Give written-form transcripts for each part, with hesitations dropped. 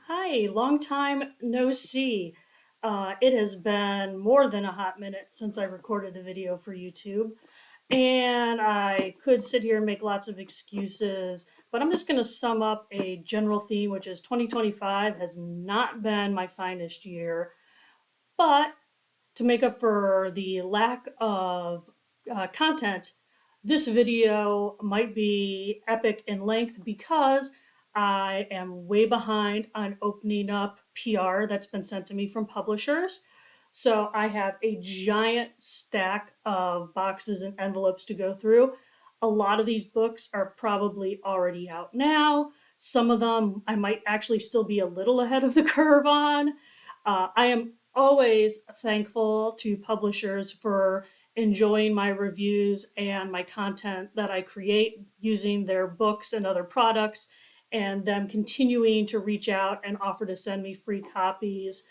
Hi, long time no see. It has been more than a hot minute since I recorded a video for YouTube, and I could sit here and make lots of excuses, but I'm just going to sum up a general theme, which is 2025 has not been my finest year, but to make up for the lack of content, this video might be epic in length because I am way behind on opening up PR that's been sent to me from publishers. So I have a giant stack of boxes and envelopes to go through. A lot of these books are probably already out now. Some of them I might actually still be a little ahead of the curve on. I am always thankful to publishers for enjoying my reviews and my content that I create using their books and other products, and them continuing to reach out and offer to send me free copies.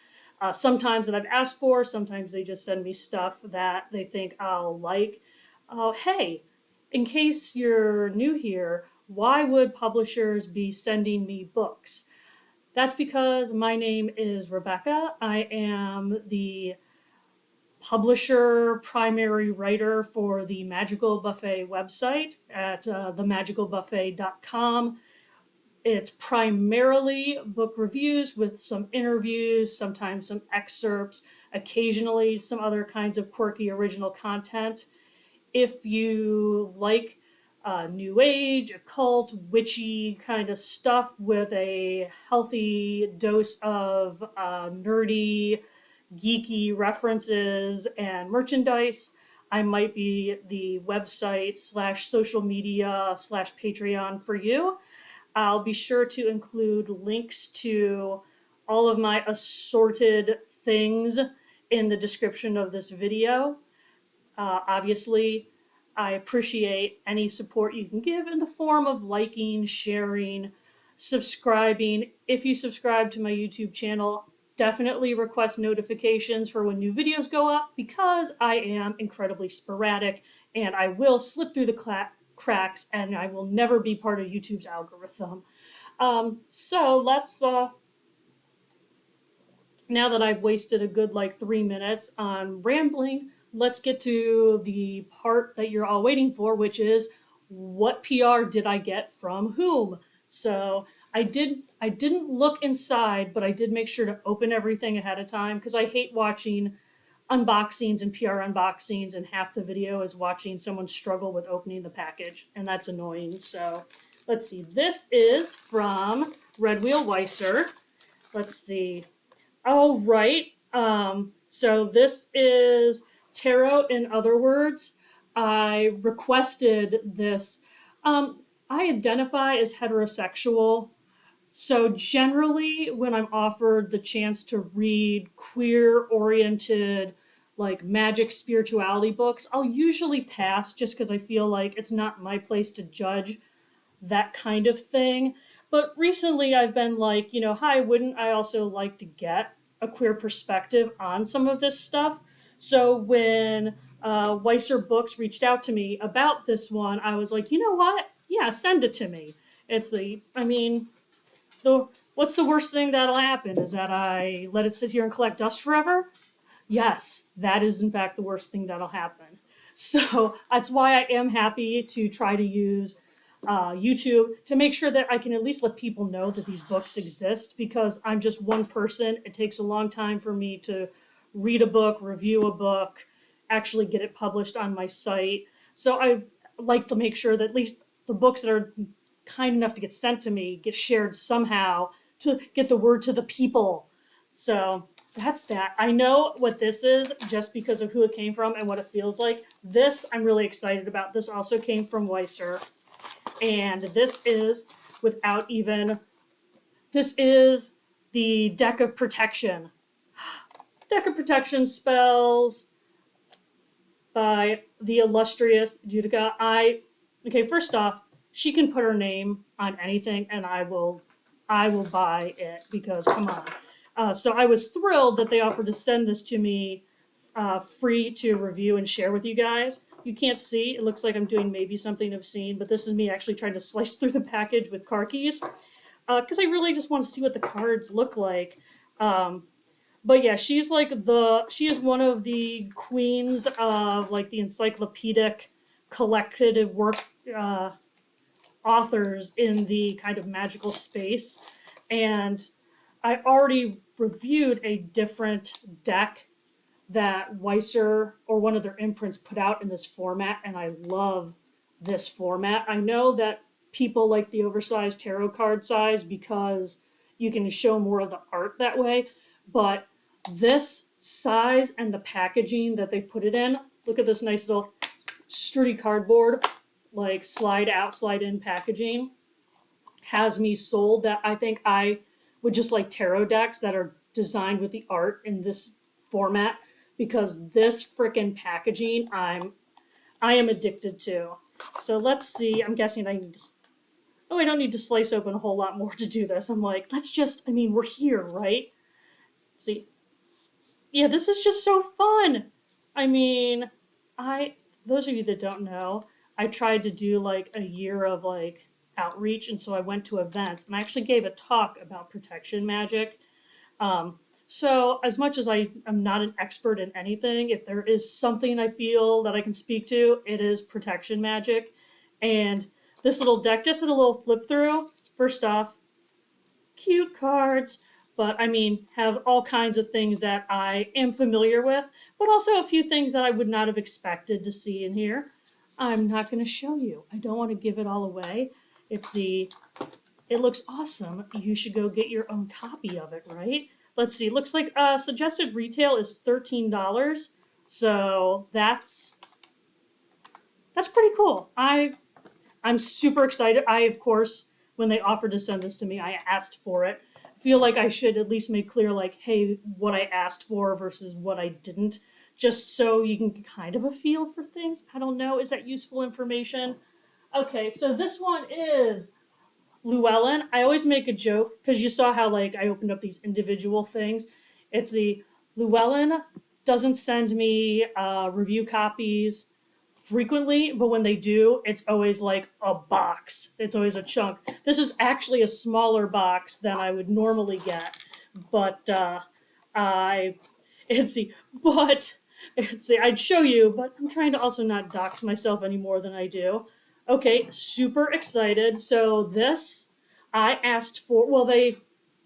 Sometimes that I've asked for, sometimes they just send me stuff that they think I'll like. Hey, in case you're new here, why would publishers be sending me books? That's because my name is Rebecca. I am the publisher, primary writer for the Magical Buffet website at themagicalbuffet.com. It's primarily book reviews with some interviews, sometimes some excerpts, occasionally some other kinds of quirky original content. If you like new age, occult, witchy kind of stuff with a healthy dose of nerdy, geeky references and merchandise, I might be the website slash social media slash Patreon for you. I'll be sure to include links to all of my assorted things in the description of this video. Obviously, I appreciate any support you can give in the form of liking, sharing, subscribing. If you subscribe to my YouTube channel, definitely request notifications for when new videos go up because I am incredibly sporadic and I will slip through the cracks and I will never be part of YouTube's algorithm. So now that I've wasted a good like 3 minutes on rambling, let's get to the part that you're all waiting for, which is what PR did I get from whom? So I didn't look inside, but I did make sure to open everything ahead of time because I hate watching unboxings and PR unboxings, and half the video is watching someone struggle with opening the package, and that's annoying. So let's see. This is from Red Wheel Weiser. Let's see. Oh, right. So this is tarot in other words. I requested this. I identify as heterosexual. So generally, when I'm offered the chance to read queer oriented, like magic spirituality books, I'll usually pass just because I feel like it's not my place to judge that kind of thing. But recently I've been like, hi, wouldn't I also like to get a queer perspective on some of this stuff? So when Weiser Books reached out to me about this one, I was like, you know what? Yeah, send it to me. I mean, what's the worst thing that'll happen? Is that I let it sit here and collect dust forever? Yes, that is in fact the worst thing that'll happen. So that's why I am happy to try to use YouTube to make sure that I can at least let people know that these books exist because I'm just one person. It takes a long time for me to read a book, review a book, actually get it published on my site. So I like to make sure that at least the books that are kind enough to get sent to me get shared somehow to get the word to the people. So that's that. I know what this is just because of who it came from and what it feels like. This I'm really excited about. This also came from Weiser. And this is without even, this is the deck of protection. Deck of protection spells by the illustrious Judica. Okay, first off, she can put her name on anything and I will buy it because come on. So I was thrilled that they offered to send this to me free to review and share with you guys. You can't see, it looks like I'm doing maybe something obscene, but this is me actually trying to slice through the package with car keys. because I really just want to see what the cards look like. Um, but yeah, she is one of the queens of like the encyclopedic collected work uh, authors in the kind of magical space. And I already reviewed a different deck that Weiser or one of their imprints put out in this format, and I love this format. I know that people like the oversized tarot card size because you can show more of the art that way, but this size and the packaging that they put it in, look at this nice little sturdy cardboard, like slide out, slide in packaging, has me sold that I think I would just like tarot decks that are designed with the art in this format because this freaking packaging I am addicted to. So let's see. I'm guessing I need to. Oh, I don't need to slice open a whole lot more to do this. I'm like, let's just. I mean, we're here, right? See, yeah, this is just so fun. I mean, I those of you that don't know, I tried to do like a year of like outreach, and so I went to events and I actually gave a talk about protection magic. So as much as I am not an expert in anything, if there is something I feel that I can speak to, it is protection magic. And this little deck just did a little flip through. First off, cute cards, but I mean, have all kinds of things that I am familiar with, but also a few things that I would not have expected to see in here. I'm not going to show you. I don't want to give it all away. It's the, it looks awesome. You should go get your own copy of it, right? Let's see. Looks like suggested retail is $13. So that's pretty cool. I'm super excited. I, of course, when they offered to send this to me, I asked for it. I feel like I should at least make clear, like, hey, what I asked for versus what I didn't, just so you can kind of a feel for things. I don't know. Is that useful information? Okay, so this one is Llewellyn. I always make a joke because you saw how, like, I opened up these individual things. It's the Llewellyn doesn't send me review copies frequently, but when they do, it's always like a box. It's always a chunk. This is actually a smaller box than I would normally get, but I it's the but it's the I'd show you, but I'm trying to also not dox myself any more than I do. Okay, super excited. So this I asked for. Well, they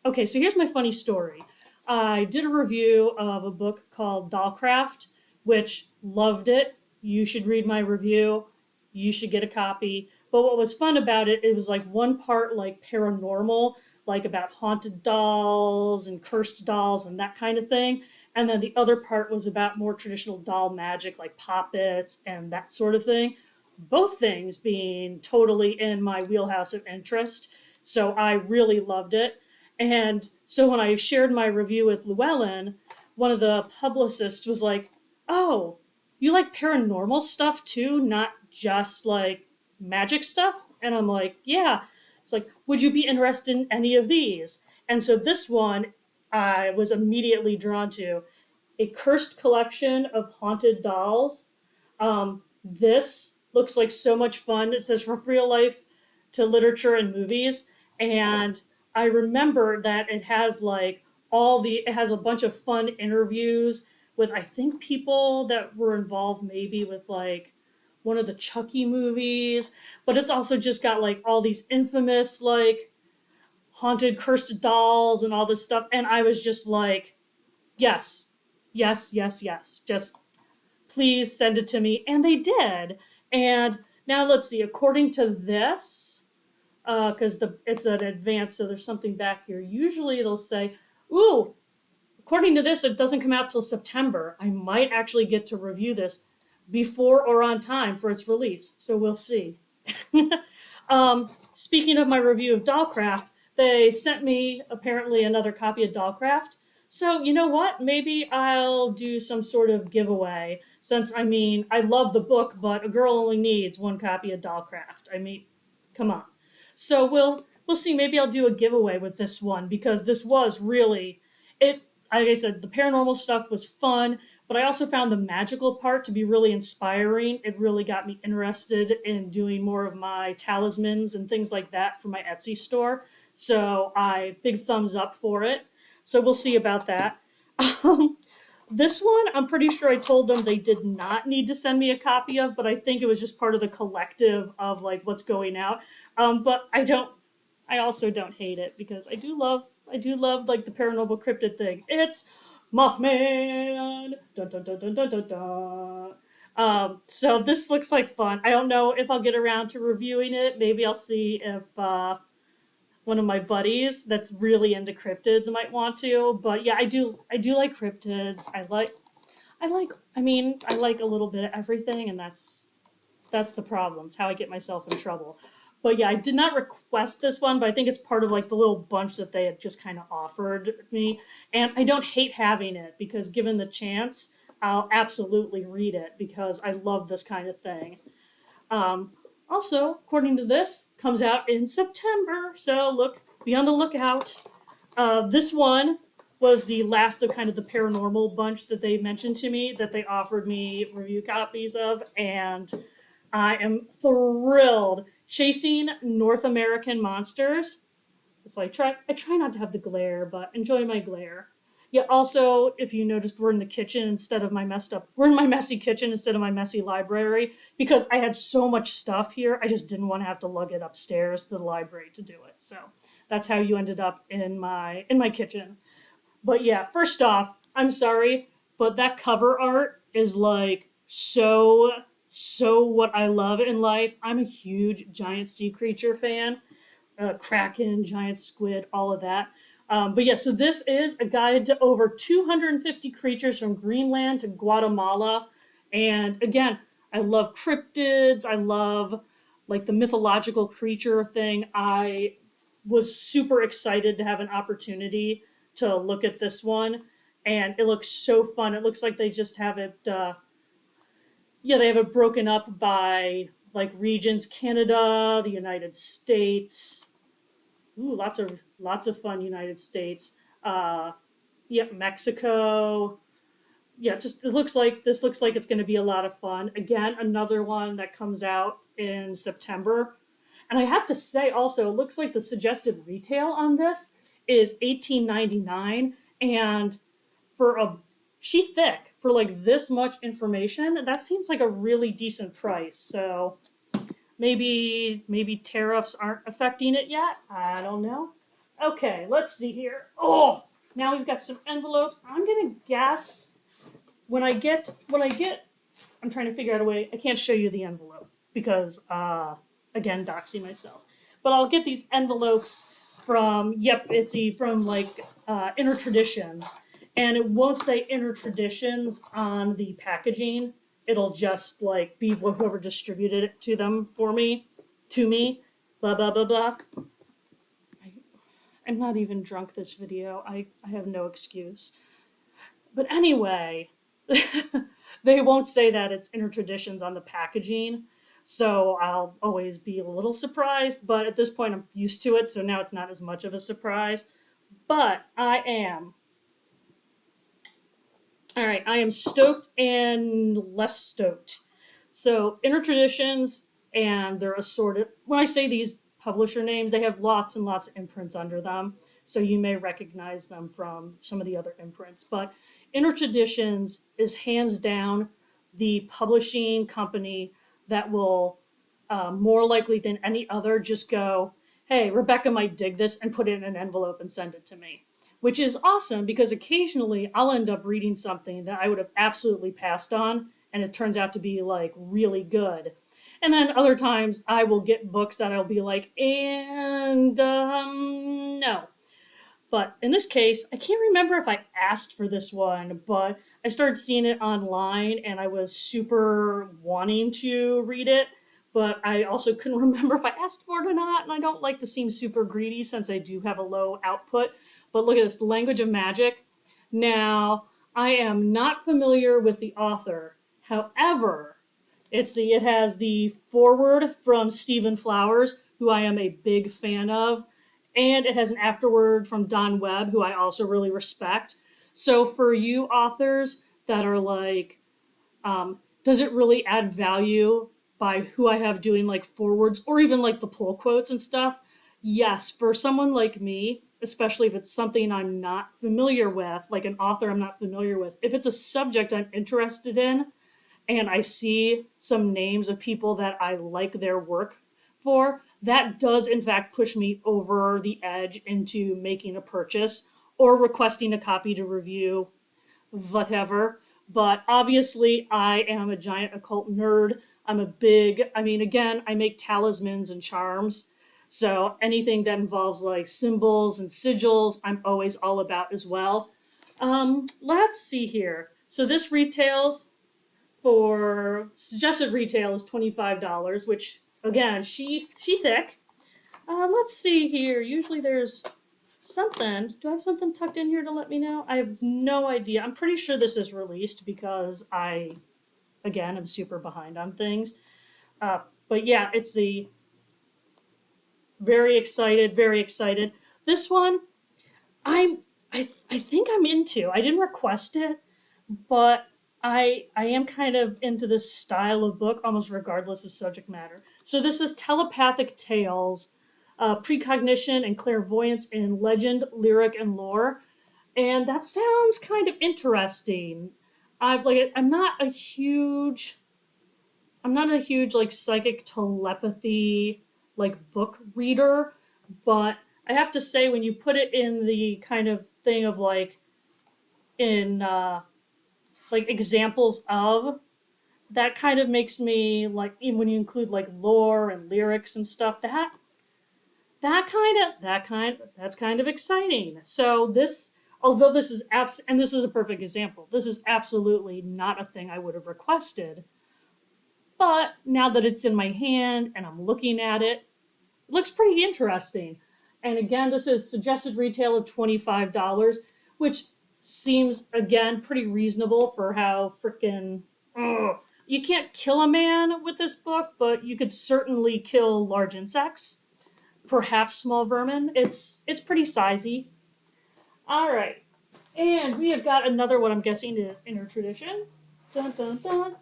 okay. So here's my funny story. I did a review of a book called Dollcraft, which loved it. You should read my review. You should get a copy. But what was fun about it, it was like one part like paranormal, like about haunted dolls and cursed dolls and that kind of thing. And then the other part was about more traditional doll magic, like poppets and that sort of thing. Both things being totally in my wheelhouse of interest. So I really loved it. And so when I shared my review with Llewellyn, one of the publicists was like, "Oh, you like paranormal stuff too, not just like magic stuff?" And I'm like, "Yeah." It's like, "Would you be interested in any of these?" And so this one I was immediately drawn to, a cursed collection of haunted dolls. This looks like so much fun. It says from real life to literature and movies. And I remember that it has like it has a bunch of fun interviews with, I think, people that were involved maybe with like one of the Chucky movies. But it's also just got like all these infamous like haunted cursed dolls and all this stuff. And I was just like, yes, yes, yes, yes. Just please send it to me. And they did. And now let's see, according to this, because it's an advance, so there's something back here. Usually they'll say, ooh, according to this, it doesn't come out till September. I might actually get to review this before or on time for its release. So we'll see. Speaking of my review of Dollcraft, they sent me apparently another copy of Dollcraft. So you know what? Maybe I'll do some sort of giveaway. Since I mean, I love the book, but a girl only needs one copy of Dollcraft. I mean, come on. So we'll see. Maybe I'll do a giveaway with this one because this was really it. Like I said, the paranormal stuff was fun, but I also found the magical part to be really inspiring. It really got me interested in doing more of my talismans and things like that for my Etsy store. So big thumbs up for it. So we'll see about that. Um, this one, I'm pretty sure I told them they did not need to send me a copy of, but I think it was just part of the collective of like what's going out. But I also don't hate it because I do love like the paranormal cryptid thing. It's Mothman. Dun dun dun dun dun dun dun. So this looks like fun. I don't know if I'll get around to reviewing it. Maybe I'll see if one of my buddies that's really into cryptids might want to. But yeah, I do like cryptids. I like a little bit of everything, and that's the problem. It's how I get myself in trouble. But yeah, I did not request this one, but I think it's part of like the little bunch that they had just kind of offered me. And I don't hate having it because given the chance, I'll absolutely read it because I love this kind of thing. Um, Also, according to this, comes out in September. So be on the lookout. This one was the last of kind of the paranormal bunch that they mentioned to me that they offered me review copies of, and I am thrilled. Chasing North American Monsters. It's like I try not to have the glare, but enjoy my glare. Yeah, also, if you noticed, we're in the kitchen instead of we're in my messy kitchen instead of my messy library because I had so much stuff here. I just didn't want to have to lug it upstairs to the library to do it. So that's how you ended up in my kitchen. But yeah, first off, I'm sorry, but that cover art is like so what I love in life. I'm a huge giant sea creature fan, kraken, giant squid, all of that. But yeah, so this is a guide to over 250 creatures from Greenland to Guatemala. And again, I love cryptids. I love like the mythological creature thing. I was super excited to have an opportunity to look at this one. And it looks so fun. It looks like they just have it, yeah, they have it broken up by like regions: Canada, the United States, ooh, lots of fun United States. Uh, yeah, Mexico. Yeah, just this looks like it's going to be a lot of fun. Again, another one that comes out in September. And I have to say also, it looks like the suggested retail on this is $18.99, and for a sheet thick for like this much information, that seems like a really decent price. So maybe tariffs aren't affecting it yet. I don't know. Okay, let's see here. Oh, now we've got some envelopes. I'm gonna guess when I get I'm trying to figure out a way. I can't show you the envelope because again, doxing myself. But I'll get these envelopes from Itsy from like Inner Traditions, and it won't say Inner Traditions on the packaging. It'll just like be whoever distributed it to me, blah blah blah blah. I'm not even drunk this video. I have no excuse. But anyway, they won't say that it's Inner Traditions on the packaging. So I'll always be a little surprised, but at this point I'm used to it, so now it's not as much of a surprise. But I am stoked and less stoked. So Inner Traditions, and they're assorted. When I say these publisher names, they have lots and lots of imprints under them, so you may recognize them from some of the other imprints. But Inner Traditions is hands down the publishing company that will more likely than any other just go, hey, Rebecca might dig this and put it in an envelope and send it to me. Which is awesome because occasionally I'll end up reading something that I would have absolutely passed on and it turns out to be like really good. And then other times I will get books that I'll be like, and no. But in this case, I can't remember if I asked for this one, but I started seeing it online and I was super wanting to read it. But I also couldn't remember if I asked for it or not. And I don't like to seem super greedy since I do have a low output. But look at this, The Language of Magic. Now, I am not familiar with the author. However, it has the foreword from Stephen Flowers, who I am a big fan of, and it has an afterword from Don Webb, who I also really respect. So for you authors that are like, does it really add value by who I have doing like forwards or even like the pull quotes and stuff? Yes, for someone like me, especially if it's something I'm not familiar with, like an author I'm not familiar with, if it's a subject I'm interested in and I see some names of people that I like their work for, that does in fact push me over the edge into making a purchase or requesting a copy to review, whatever. But obviously, I am a giant occult nerd. I mean, again, I make talismans and charms. So anything that involves like symbols and sigils, I'm always all about as well. Let's see here. So this retails for suggested retail is $25, which again, she thick. Let's see here. Usually there's something. Do I have something tucked in here to let me know? I have no idea. I'm pretty sure this is released because I, again, am super behind on things. Uh, but yeah, it's the very excited, very excited. This one, I think I'm into. I didn't request it, but I am kind of into this style of book almost regardless of subject matter. So this is Telepathic Tales, Precognition and Clairvoyance in Legend, Lyric, and Lore. And that sounds kind of interesting. I'm not a huge like psychic telepathy like book reader, but I have to say when you put it in the kind of thing of in like examples of, that kind of makes me like, even when you include like lore and lyrics and stuff, that's kind of exciting. So this, although this is and this is a perfect example, this is absolutely not a thing I would have requested, but now that it's in my hand and I'm looking at it, it looks pretty interesting. And again, this is suggested retail of $25, which seems again pretty reasonable for how freaking, you can't kill a man with this book, but you could certainly kill large insects, perhaps small vermin. It's pretty sizey. All right, and we have got another what I'm guessing is inner tradition. Dun dun dun.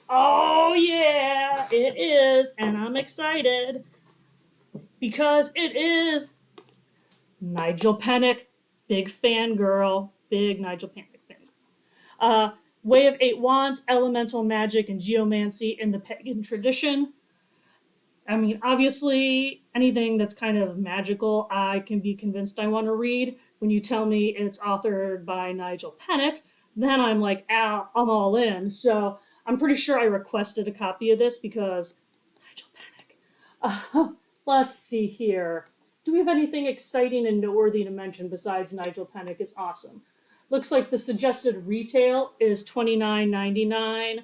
Oh yeah, it is, and I'm excited because it is Nigel Pennick, big fangirl, big Nigel Pennick fan. Uh, Way of Eight Wands, elemental magic, and geomancy in the pagan tradition. I mean, obviously, anything that's kind of magical, I can be convinced I want to read. When you tell me it's authored by Nigel Pennick, then I'm like, I'm all in. So I'm pretty sure I requested a copy of this because Nigel Pennick. Let's see here. Do we have anything exciting and noteworthy to mention besides Nigel Pennick is awesome? Looks like the suggested retail is $29.99.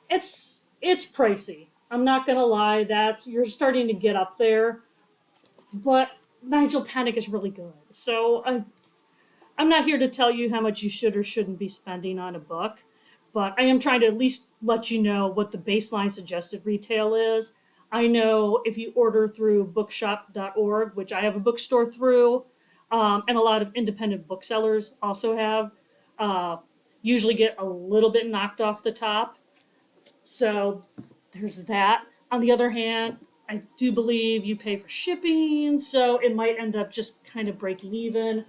It's pricey. I'm not gonna lie, that's you're starting to get up there, but Nigel Pennick is really good. So I'm not here to tell you how much you should or shouldn't be spending on a book, but I am trying to at least let you know what the baseline suggested retail is. I know if you order through bookshop.org, which I have a bookstore through, and a lot of independent booksellers also have, uh, usually get a little bit knocked off the top. So there's that. On the other hand, I do believe you pay for shipping, so it might end up just kind of breaking even.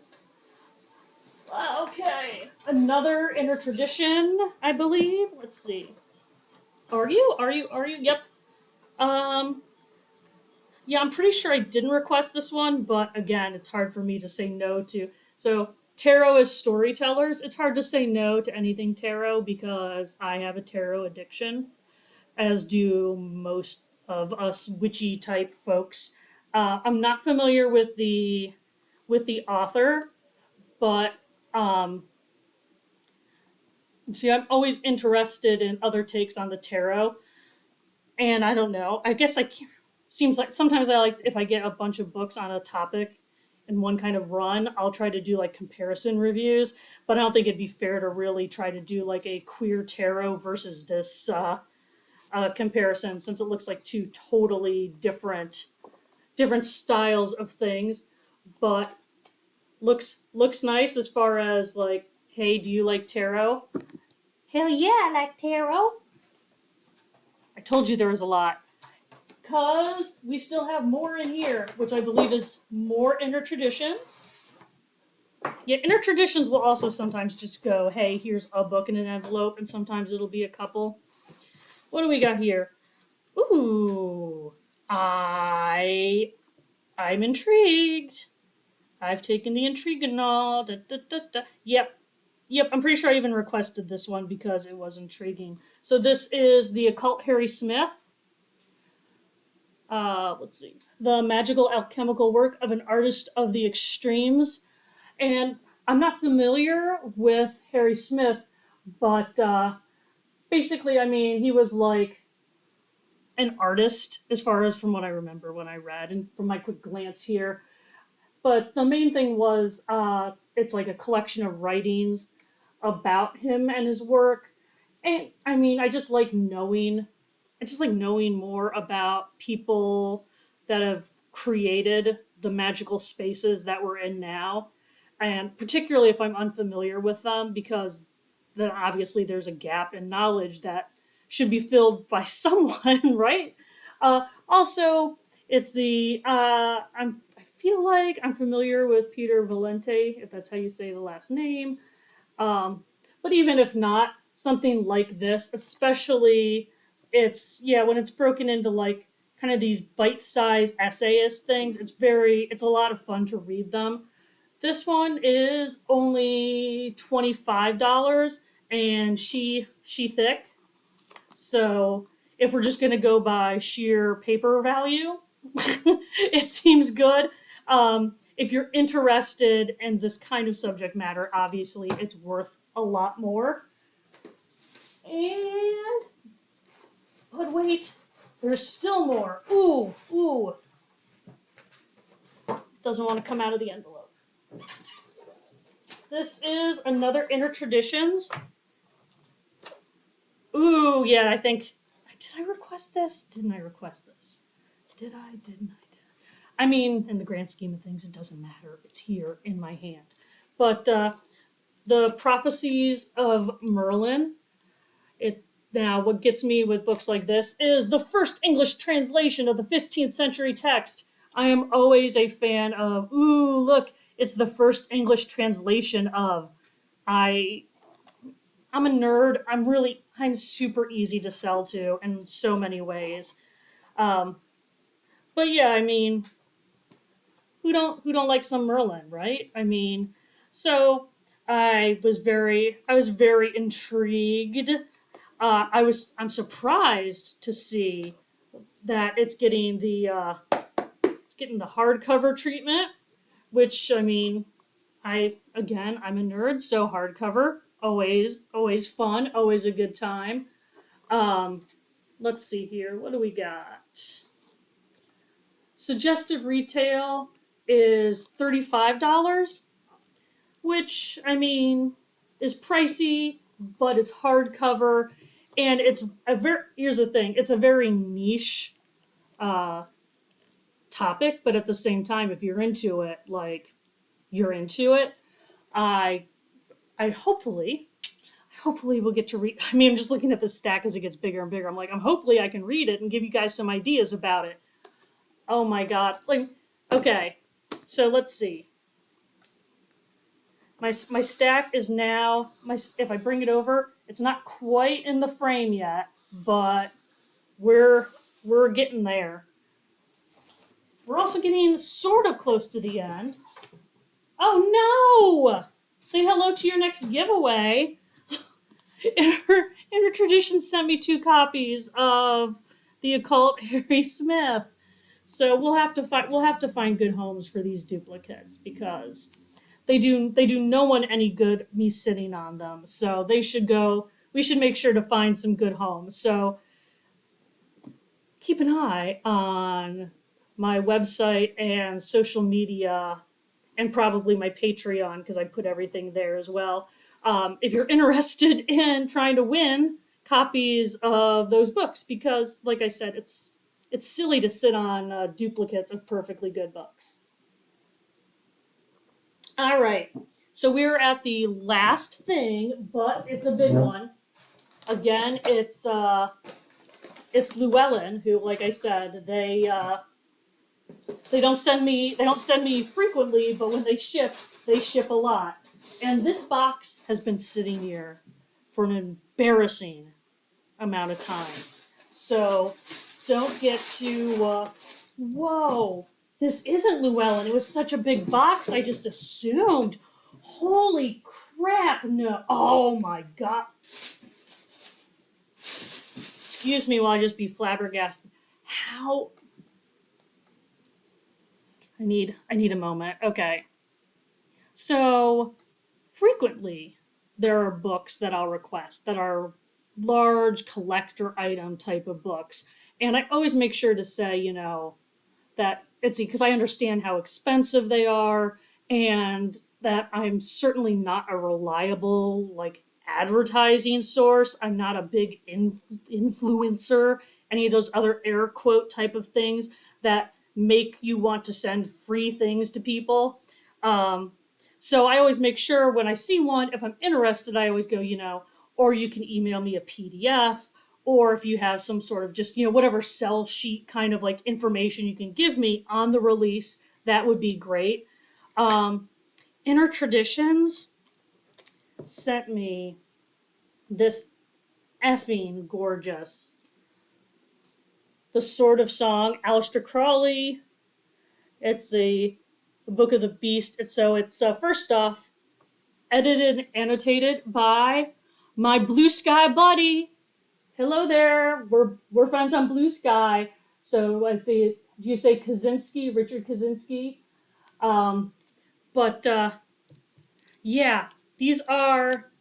Okay, another inner tradition, I believe. Let's see. Are you? Are you? Are you? Yep. Um. Yeah, I'm pretty sure I didn't request this one, but again, it's hard for me to say no to. So tarot as storytellers, it's hard to say no to anything tarot because I have a tarot addiction, as do most of us witchy type folks. I'm not familiar with the author, but um, see, I'm always interested in other takes on the tarot, and I don't know. I guess I can't, seems like sometimes I like if I get a bunch of books on a topic in one kind of run, I'll try to do like comparison reviews. But I don't think it'd be fair to really try to do like a queer tarot versus this comparison, since it looks like two totally different styles of things. But looks nice as far as like, hey, do you like tarot? Hell yeah, I like tarot. I told you there was a lot because we still have more in here, which I believe is more inner traditions. Yeah, inner traditions will also sometimes just go, hey, here's a book in an envelope, and sometimes it'll be a couple. What do we got here? Ooh, I'm intrigued. I've taken the Intrigonal. Da, da, da, da. Yep, I'm pretty sure I even requested this one because it was intriguing. So this is The Occult Harry Smith. Let's see. The magical alchemical work of an artist of the extremes. And I'm not familiar with Harry Smith, but basically, I mean, he was like an artist as far as from what I remember when I read and from my quick glance here. But the main thing was it's like a collection of writings about him and his work. And I mean, I just like knowing more about people that have created the magical spaces that we're in now. And particularly if I'm unfamiliar with them, because then obviously there's a gap in knowledge that should be filled by someone, right? Also, it's I feel like I'm familiar with Peter Valente, if that's how you say the last name. But even if not, something like this, especially when it's broken into like kind of these bite-sized essayist things, it's a lot of fun to read them. This one is only $25 and she thick. So if we're just gonna go by sheer paper value, it seems good. If you're interested in this kind of subject matter, obviously it's worth a lot more. And but wait, there's still more. Ooh, doesn't want to come out of the envelope. This is another Inner Traditions. Ooh, yeah, I think. Did I request this? Didn't I request this? Did I? Didn't I? I mean, in the grand scheme of things, it doesn't matter. It's here in my hand. But the Prophecies of Merlin. It Now, what gets me with books like this is the first English translation of the 15th century text. I am always a fan of. Ooh, look, it's the first English translation of. I I'm a nerd. I'm super easy to sell to in so many ways. Um, but yeah, I mean, who don't like some Merlin, right? I mean, so I was very intrigued. I'm surprised to see that it's getting the hardcover treatment, which I mean, I'm a nerd, so hardcover always fun, always a good time. Um, let's see here. What do we got? Suggested retail is $35, which I mean is pricey, but it's hardcover, and here's the thing: it's a very niche uh, topic, but at the same time, if you're into it, like you're into it, I I hopefully we'll get to read. I mean, I'm just looking at the stack as it gets bigger and bigger. Hopefully I can read it and give you guys some ideas about it. Oh my god! Like, okay, so let's see. My stack is now if I bring it over, it's not quite in the frame yet, but we're we're getting there. We're also getting sort of close to the end. Oh no! Say hello to your next giveaway. Inner Tradition sent me 2 copies of The Occult Harry Smith. So we'll have to find good homes for these duplicates because they do no one any good me sitting on them. So we should make sure to find some good homes. So keep an eye on my website and social media and probably my Patreon because I put everything there as well. If you're interested in trying to win copies of those books, because like I said, it's silly to sit on duplicates of perfectly good books. All right, so we're at the last thing, but it's a big one. Again, it's it's Llewellyn who, like I said, they don't send me frequently, but when they ship a lot. And this box has been sitting here for an embarrassing amount of time. So don't get too whoa. This isn't Llewellyn. It was such a big box. I just assumed. Holy crap. No. Oh my god. Excuse me while I just be flabbergasted. How I need a moment. Okay. So frequently there are books that I'll request that are large collector item type of books. And I always make sure to say, that it's because I understand how expensive they are and that I'm certainly not a reliable like advertising source. I'm not a big influencer, any of those other air quote type of things that make you want to send free things to people. Um, so I always make sure when I see one, if I'm interested, I always go, or you can email me a PDF, or if you have some sort of just, whatever sell sheet kind of like information you can give me on the release, that would be great. Um, Inner Traditions sent me this effing gorgeous The Sword of Song, Aleister Crowley. It's a Book of the Beast. It's first off edited and annotated by my Blue Sky buddy. Hello there. We're friends on Blue Sky. So I see. Do you say Kaczynski, Richard Kaczynski? Um, but yeah, these are.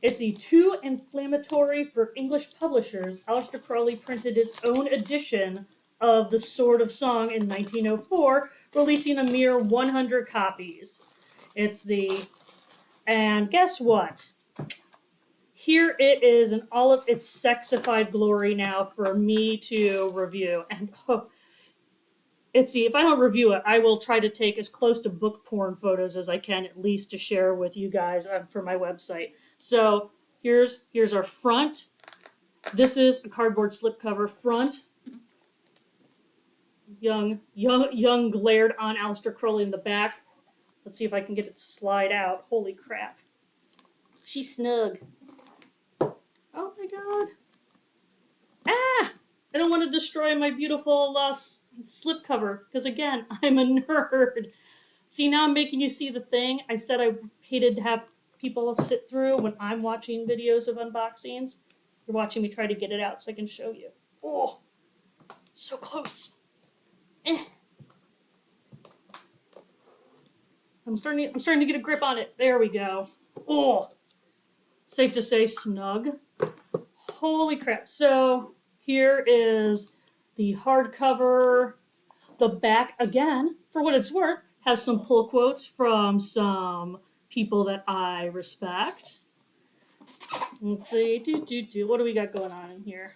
It's a too inflammatory for English publishers. Aleister Crowley printed his own edition of The Sword of Song in 1904, releasing a mere 100 copies. It's the and guess what? Here it is in all of its sexified glory now for me to review. And if I don't review it, I will try to take as close to book porn photos as I can, at least to share with you guys for my website. So here's our front. This is a cardboard slipcover front. Young glared on Aleister Crowley in the back. Let's see if I can get it to slide out. Holy crap. She's snug. Oh my god. Ah! I don't want to destroy my beautiful slipcover because, again, I'm a nerd. See, now I'm making you see the thing I said I hated to have people sit through when I'm watching videos of unboxings. You're watching me try to get it out so I can show you. Oh, so close. I'm starting to get a grip on it. There we go. Oh, safe to say snug. Holy crap. So here is the hardcover. The back, again, for what it's worth, has some pull quotes from some people that I respect. Let's see. What do we got going on in here?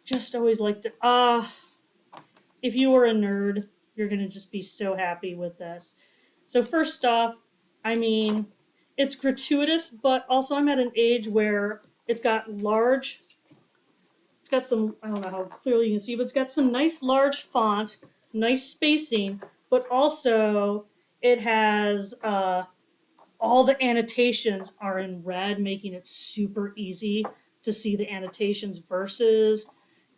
Just always like to. If you were a nerd, you're going to just be so happy with this. So, first off, I mean, it's gratuitous, but also I'm at an age where it's got some, I don't know how clearly you can see, but it's got some nice large font, nice spacing, but also it has all the annotations are in red, making it super easy to see the annotations verses.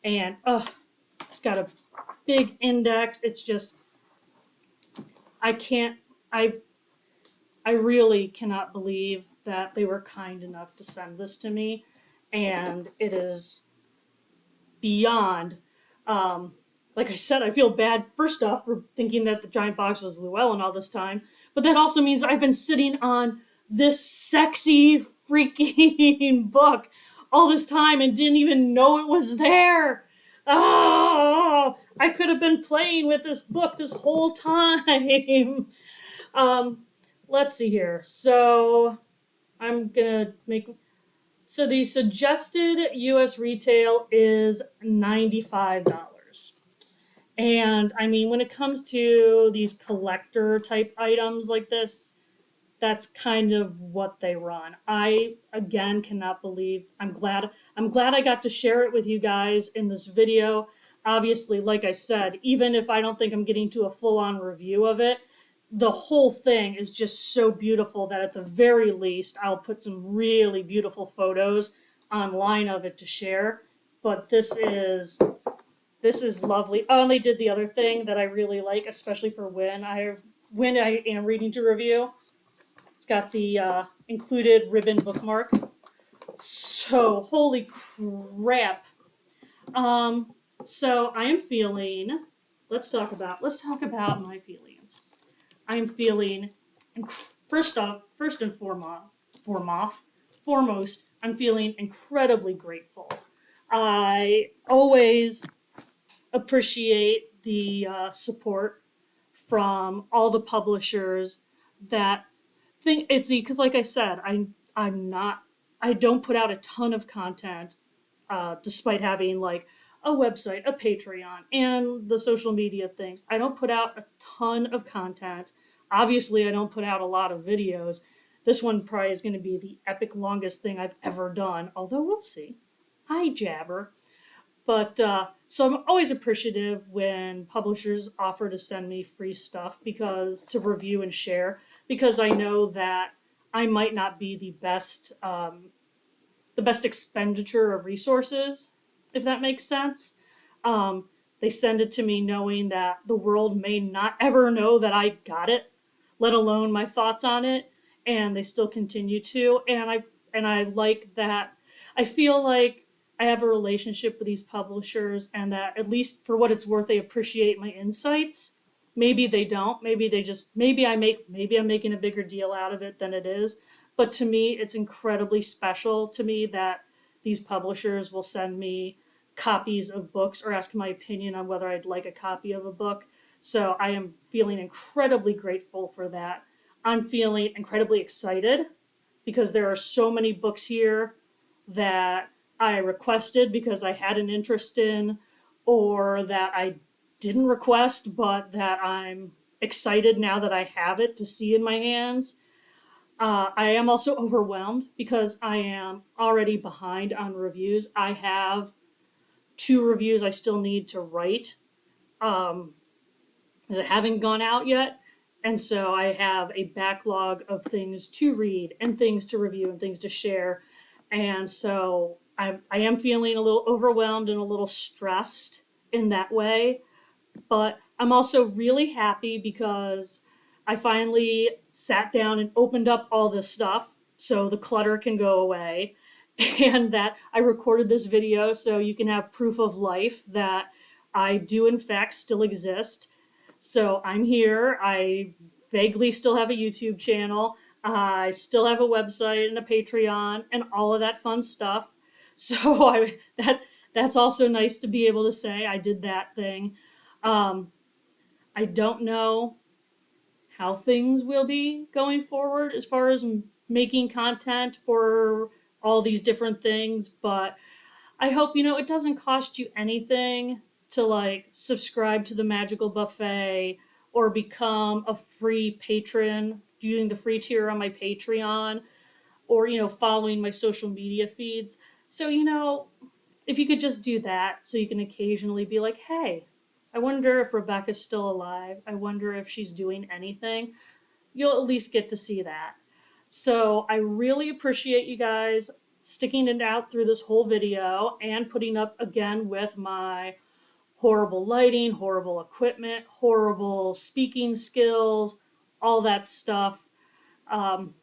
And it's got a big index. It's just, I can't, I I really cannot believe that they were kind enough to send this to me, and it is beyond. Like I said, I feel bad first off for thinking that the giant box was Llewellyn all this time, but that also means I've been sitting on this sexy freaking book all this time and didn't even know it was there. Oh, I could have been playing with this book this whole time. Um, let's see here. So I'm gonna make. So the suggested U.S. retail is $95. And I mean, when it comes to these collector type items like this, that's kind of what they run. I again cannot believe I'm glad I got to share it with you guys in this video. Obviously, like I said, even if I don't think I'm getting to a full-on review of it, the whole thing is just so beautiful that at the very least I'll put some really beautiful photos online of it to share. But this is lovely. Oh, and they did the other thing that I really like, especially for when I am reading to review. It's got the included ribbon bookmark. So holy crap. Um, so I am feeling. Let's talk about my feelings. I'm feeling. First and foremost, I'm feeling incredibly grateful. I always appreciate the support from all the publishers that think it's because, like I said, I don't put out a ton of content, despite having like a website, a Patreon, and the social media things. I don't put out a ton of content. Obviously, I don't put out a lot of videos. This one probably is going to be the epic longest thing I've ever done, although we'll see. I jabber. But so I'm always appreciative when publishers offer to send me free stuff because to review and share, because I know that I might not be the best expenditure of resources, if that makes sense. Um, they send it to me knowing that the world may not ever know that I got it, let alone my thoughts on it, and they still continue to. And I like that. I feel like I have a relationship with these publishers, and that at least for what it's worth, they appreciate my insights. Maybe they don't. Maybe I'm making a bigger deal out of it than it is. But to me, it's incredibly special to me that these publishers will send me copies of books or ask my opinion on whether I'd like a copy of a book. So I am feeling incredibly grateful for that. I'm feeling incredibly excited because there are so many books here that I requested because I had an interest in, or that I didn't request, but that I'm excited now that I have it to see in my hands. I am also overwhelmed because I am already behind on reviews. I have two reviews I still need to write, um, that haven't gone out yet. And so I have a backlog of things to read and things to review and things to share. And so I am feeling a little overwhelmed and a little stressed in that way. But I'm also really happy because I finally sat down and opened up all this stuff so the clutter can go away. And that I recorded this video so you can have proof of life that I do, in fact, still exist. So I'm here. I vaguely still have a YouTube channel. I still have a website and a Patreon and all of that fun stuff. So that's also nice to be able to say I did that thing. Um, I don't know how things will be going forward as far as making content for all these different things, but I hope it doesn't cost you anything to like subscribe to the Magical Buffet or become a free patron using the free tier on my Patreon, or following my social media feeds. So if you could just do that so you can occasionally be like, hey, I wonder if Rebecca's still alive. I wonder if she's doing anything. You'll at least get to see that. So I really appreciate you guys sticking it out through this whole video and putting up again with my horrible lighting, horrible equipment, horrible speaking skills, all that stuff. Um,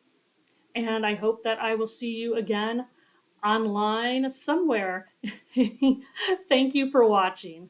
and I hope that I will see you again online somewhere. Thank you for watching.